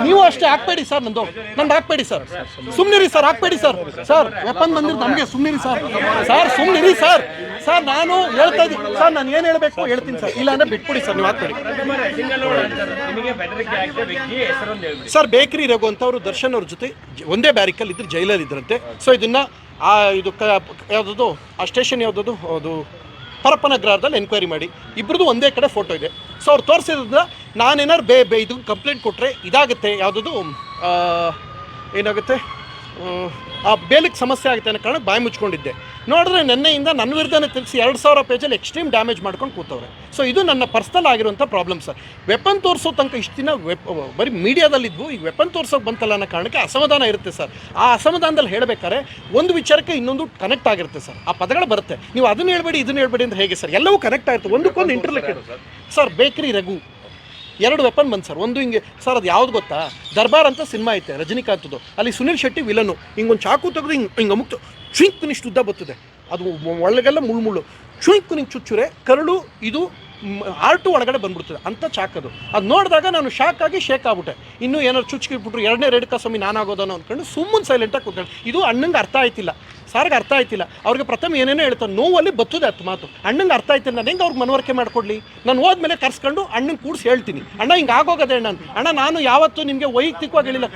ನೀವು ಅಷ್ಟೇ ಹಾಕ್ಬೇಡಿ ಸರ್, ನಂದು ಹಾಕ್ಬೇಡಿ ಸರ್, ಸುಮ್ಮನಿರಿ ಸರ್, ಹಾಕ್ಬೇಡಿ ಸರ್. ಸರ್ ವೆಪನ್ ಬಂದಿರೋದು ನಮಗೆ, ಸುಮ್ಮನಿರಿ ಸರ್, ಸುಮ್ಮನಿರಿ ಸರ್. ಸರ್ ನಾನು ಹೇಳ್ತಾ ಇದ್ದೀನಿ ಸರ್, ನಾನು ಏನು ಹೇಳಬೇಕು ಹೇಳ್ತೀನಿ ಸರ್, ಇಲ್ಲ ಅಂದರೆ ಬಿಟ್ಬಿಡಿ ಸರ್, ನೀವು ಹಾಕ್ಬೇಡಿ ಸರ್. ಬೇಕರಿ ರಘು ಅಂತ ಅವರು ದರ್ಶನ್ ಅವ್ರ ಜೊತೆ ಒಂದೇ ಬ್ಯಾರಿಕಲ್ಲಿ ಇದ್ರು, ಜೈಲಲ್ಲಿ ಇದ್ರಂತೆ. ಸೊ ಇದನ್ನು ಇದು ಯಾವುದದು ಆ ಸ್ಟೇಷನ್ ಯಾವುದದು ಅದು ಪರಪ್ಪನಗ್ರಹದಲ್ಲಿ ಎನ್ಕ್ವೈರಿ ಮಾಡಿ, ಇಬ್ಬರದು ಒಂದೇ ಕಡೆ ಫೋಟೋ ಇದೆ. ಸೊ ಅವ್ರು ತೋರಿಸಿದ್ರಿಂದ ನಾನೇನಾದ್ರು ಇದು ಕಂಪ್ಲೇಂಟ್ ಕೊಟ್ಟರೆ ಇದಾಗುತ್ತೆ, ಯಾವುದದು ಏನಾಗುತ್ತೆ, ಆ ಬೇಲಿಗೆ ಸಮಸ್ಯೆ ಆಗುತ್ತೆ ಅನ್ನೋ ಕಾರಣ ಬಾಯಿ ಮುಚ್ಕೊಂಡಿದ್ದೆ. ನೋಡಿದ್ರೆ ನೆನ್ನೆಯಿಂದ ನನ್ನ ವಿರುದ್ಧನೇ ತಿರುಗಿಸಿ 2000 ಪೇಜಲ್ಲಿ ಎಕ್ಸ್ಟ್ರೀಮ್ ಡ್ಯಾಮೇಜ್ ಮಾಡ್ಕೊಂಡು ಕೂತವ್ರೆ. ಸೊ ಇದು ನನ್ನ ಪರ್ಸ್ನಲ್ ಆಗಿರುವಂಥ ಪ್ರಾಬ್ಲಮ್ ಸರ್. ವೆಪನ್ ತೋರಿಸೋ ತನಕ ಇಷ್ಟು ದಿನ ಬರೀ ಮೀಡಿಯಾದಲ್ಲಿದ್ವು, ಈಗ ವೆಪನ್ ತೋರ್ಸೋಕೆ ಬಂತಲ್ಲ ಅನ್ನೋ ಕಾರಣಕ್ಕೆ ಅಸಮಾಧಾನ ಇರುತ್ತೆ ಸರ್. ಆ ಅಸಮಾಧಾನದಲ್ಲಿ ಹೇಳಬೇಕಾದ್ರೆ ಒಂದು ವಿಚಾರಕ್ಕೆ ಇನ್ನೊಂದು ಕನೆಕ್ಟ್ ಆಗಿರುತ್ತೆ ಸರ್, ಆ ಪದಗಳು ಬರುತ್ತೆ. ನೀವು ಅದನ್ನು ಹೇಳ್ಬೇಡಿ ಇದನ್ನು ಹೇಳ್ಬೇಡಿ ಅಂತ ಹೇಗೆ ಸರ್, ಎಲ್ಲವೂ ಕನೆಕ್ಟ್ ಆಗಿರುತ್ತೆ, ಒಂದಕ್ಕೊಂದು interlink sir. Bakery Raghu 2 weapon ಬಂದು ಸರ್, ಒಂದು ಹಿಂಗೆ ಸರ್, ಅದು ಯಾವ್ದು ಗೊತ್ತಾ, ದರ್ಬಾರ್ ಅಂತ ಸಿನಿಮಾ ಐತೆ ರಜನಿಕಾಂತ್ದು, ಅಲ್ಲಿ ಸುನಿಲ್ ಶೆಟ್ಟಿ ವಿಲನು, ಹಿಂಗೊಂದು ಚಾಕು ತೆಗೆದು ಹಿಂಗೆ ಅಮುಕ್ತು ಚುಂಕ್ನಿಷ್ಟು ಉದ್ದ ಬರ್ತದೆ, ಅದು ಒಳಗೆಲ್ಲ ಮುಳ್ಳು ಚುಂಕು ನಿಂಗೆ ಚುಚ್ಚುರೆ ಕರಳು ಇದು ಆರ್ಟು ಒಳಗಡೆ ಬಂದ್ಬಿಡ್ತದೆ ಅಂತ ಚಾಕದು. ಅದು ನೋಡಿದಾಗ ನಾನು ಶಾಕ್ ಆಗಿ ಶೇಕ್ ಆಗ್ಬಿಟ್ಟೆ. ಇನ್ನೂ ಏನಾದ್ರು ಚುಚ್ಕಿಟ್ಬಿಟ್ರು 2ನೇ ರೇಡ್ಕ ಸ್ವಾಮಿ ನಾನಾಗೋದನೋ ಅಂದ್ಕೊಂಡು ಸುಮ್ಮನೆ ಸೈಲೆಂಟಾಗಿ ಕೂತ್ಕೊಂಡು, ಇದು ಅಣ್ಣಂಗೆ ಅರ್ಥ ಆಯ್ತಿಲ್ಲ, ಸಾರ್ಗೆ ಅರ್ಥ ಆಯ್ತಿಲ್ಲ. ಅವ್ರಿಗೆ ಪ್ರಥಮ ಏನೇನೋ ಹೇಳ್ತಾರೆ, ನೋವಲ್ಲಿ ಬರ್ತದೆ ಹತ್ತು ಮಾತು. ಅಣ್ಣಂಗೆ ಅರ್ಥ ಆಯ್ತಿಲ್ಲ, ನಾನು ಹೆಂಗೆ ಅವ್ರಿಗೆ ಮನವರಿಕೆ ಮಾಡ್ಕೊಡ್ಲಿ? ನಾನು ಹೋದ್ಮೇಲೆ ಕರ್ಸ್ಕೊಂಡು ಅಣ್ಣಂಗೆ ಕೂಡಿಸಿ ಹೇಳ್ತೀನಿ, ಅಣ್ಣ ಹಿಂಗೆ ಆಗೋಗದೆ ಅಣ್ಣ ನಾನು ಯಾವತ್ತೂ ನಿಮಗೆ ವೈಯಕ್ತಿಕವಾಗಿ ಹೇಳಿಲ್ಲ.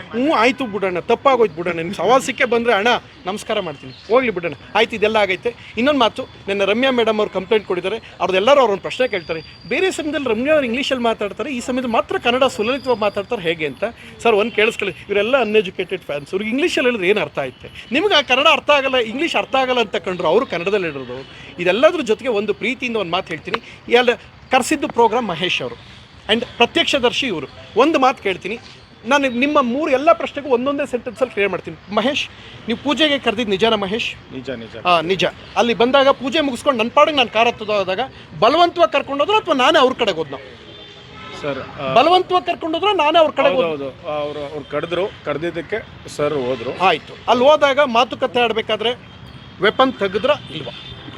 ಆಯಿತು ಬಿಡೋಣ, ತಪ್ಪಾಗೋಯ್ತು ಬಿಡೋಣ, ನಿಮ್ಮ ಸವಾಸಕ್ಕೆ ಬಂದರೆ ಅಣ್ಣ ನಮಸ್ಕಾರ ಮಾಡ್ತೀನಿ, ಹೋಗ್ಲಿ ಬಿಡೋಣ, ಆಯ್ತು ಇದೆಲ್ಲ ಆಗೈತೆ. ಇನ್ನೊಂದು ಮಾತು, ನನ್ನ ರಮ್ಯಾ ಮೇಡಮ್ ಅವ್ರು ಕಂಪ್ಲೇಂಟ್ ಕೊಟ್ಟಿದ್ದಾರೆ, ಅವ್ರದ್ದೆಲ್ಲರೂ ಅವ್ರೊಂದು ಪ್ರಶ್ನೆ ಕೇಳ್ತಾರೆ, ಬೇರೆ ಸಮಯದಲ್ಲಿ ರಮ್ಯಾ ಅವ್ರು ಇಂಗ್ಲೀಷಲ್ಲಿ ಮಾತಾಡ್ತಾರೆ, ಈ ಸಮಯದಲ್ಲಿ ಮಾತ್ರ ಕನ್ನಡ ಸುಲಲಿತವಾಗಿ ಮಾತಾಡ್ತಾರೆ ಹೇಗೆ ಅಂತ. ಸರ್ ಒಂದು ಕೇಳಿಸ್ಕೊಳ್ಳಿ, ಇವರೆಲ್ಲ ಅನ್ಎಜುಕೇಟೆಡ್ ಫ್ಯಾನ್ಸ್, ಅವ್ರಿಗೆ ಇಂಗ್ಲೀಷಲ್ಲಿ ಹೇಳಿದ್ರೆ ಏನು ಅರ್ಥ ಆಯ್ತೆ? ನಿಮ್ಗೆ ಆ ಕನ್ನಡ ಅರ್ಥ ಆಗಲ್ಲ, ಇಂಗ್ಲೀಷ್ ಅರ್ಥ ಆಗಲ್ಲ ಅಂತ ಕಂಡ್ರು, ಅವರು ಕನ್ನಡದಲ್ಲಿ ಹೇಳಿರೋದು. ಇದೆಲ್ಲದ್ರ ಜೊತೆಗೆ ಒಂದು ಪ್ರೀತಿಯಿಂದ ಒಂದು ಮಾತು ಹೇಳ್ತೀನಿ, ಎಲ್ಲ ಕರೆಸಿದ್ದು ಪ್ರೋಗ್ರಾಮ್ ಮಹೇಶ್ ಅವರು ಆ್ಯಂಡ್ ಪ್ರತ್ಯಕ್ಷದರ್ಶಿ ಇವರು. ಒಂದು ಮಾತು ಕೇಳ್ತೀನಿ, ನಾನು ನಿಮ್ಮ 3 ಎಲ್ಲ ಪ್ರಶ್ನೆಗೂ ಒಂದೊಂದೇ ಸೆಂಟೆನ್ಸಲ್ಲಿ ಕ್ಲಿಯರ್ ಮಾಡ್ತೀನಿ. ಮಹೇಶ್, ನೀವು ಪೂಜೆಗೆ ಕರೆದಿದ್ದು ನಿಜಾನ ಮಹೇಶ್? ನಿಜ. ಅಲ್ಲಿ ಬಂದಾಗ ಪೂಜೆ ಮುಗಿಸ್ಕೊಂಡು ನನ್ನ ಪಾಡಿಗೆ ನಾನು ಕಾರ್ ಹತ್ತೋದಾಗ ಬಲವಂತವಾಗಿ ಕರ್ಕೊಂಡೋದ್ರು ಅಥವಾ ನಾನೇ ಅವ್ರ ಕಡೆಗೆ ಹೋದ್ನ? ಸರ್ ಬಲವಂತವಾಗಿ ಕರ್ಕೊಂಡೋದ್ರು ನಾನೇ ಅವ್ರ ಕಡೆ ಹೌದು, ಅವ್ರು ಕರೆದಿದ್ದಕ್ಕೆ ಸರ್ ಹೋದ್ರು. ಆಯಿತು. ಅಲ್ಲಿ ಹೋದಾಗ ಮಾತುಕತೆ ಆಡಬೇಕಾದ್ರೆ ವೆಪನ್ ತೆಗೆದ್ರ ಇಲ್ವಾ,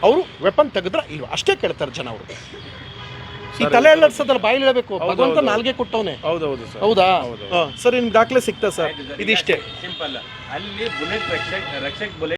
ಅವರು ವೆಪನ್ ತೆಗೆದ್ರ ಇಲ್ವಾ ಅಷ್ಟೇ ಕೇಳ್ತಾರೆ ಜನ. ಅವರು ಈ ತಲೆ ಅಲ್ಲಾಡ್ಸೋದ್ರಲ್ಲಿ ಬಾಯಲ್ಲಿ ಹೇಳಬೇಕು, ಭಗವಂತ ನಾಲ್ಗೆ ಕೊಟ್ಟವನೇ. ಹೌದಾ ಸರ್, ನಿಮ್ಗೆ ದಾಖಲೆ ಸಿಗ್ತಾ ಸರ್? ಇದಿಷ್ಟೇ. ಸಿಂಪಲ್. ಅಲ್ಲಿ ಬುಲೆಟ್ ರಕ್ಷಕ್ ಬುಲೆಟ್